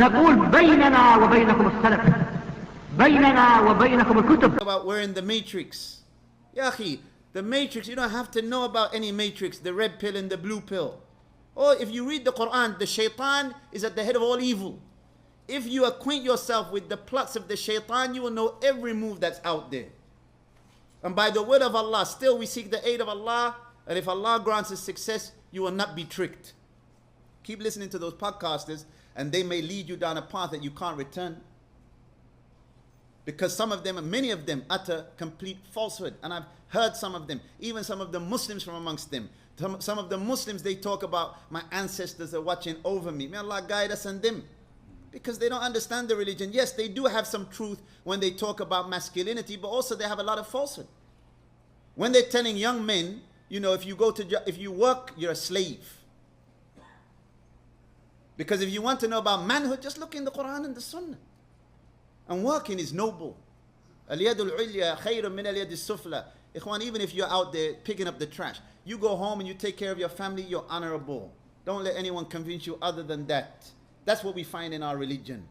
نقول بيننا وبينكم السلف بيننا وبينكم الكتب. About we're in the matrix. Ya akhi, the matrix, you don't have to know about any matrix, the red pill and the blue pill. Or if you read the Quran, the shaitan is at the head of all evil. If you acquaint yourself with the plots of the shaitan, you will know every move that's out there. And by the word of Allah, still we seek the aid of Allah, and if Allah grants us success, you will not be tricked. Keep listening to those podcasters, and they may lead you down a path that you can't return. Because some of them, many of them, utter complete falsehood. And I've heard some of them, even some of the Muslims from amongst them. Some of the Muslims, they talk about, my ancestors are watching over me. May Allah guide us and them. Because they don't understand the religion. Yes, they do have some truth when they talk about masculinity, but also they have a lot of falsehood. When they're telling young men, you know, if you work, you're a slave. Because if you want to know about manhood, just look in the Quran and the Sunnah. And working is noble. Al-yadul ulya khayrun min al-yadis sufla. Ikhwan, even if you're out there picking up the trash, you go home and you take care of your family, you're honorable. Don't let anyone convince you other than that. That's what we find in our religion.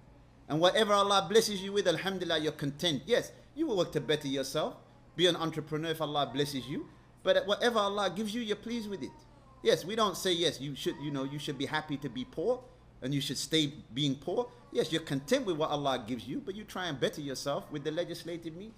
And whatever Allah blesses you with, alhamdulillah, you're content. Yes, you will work to better yourself. Be an entrepreneur if Allah blesses you. But whatever Allah gives you, you're pleased with it. Yes, we don't say, yes, you should be happy to be poor and you should stay being poor. Yes, you're content with what Allah gives you, but you try and better yourself with the legislative means.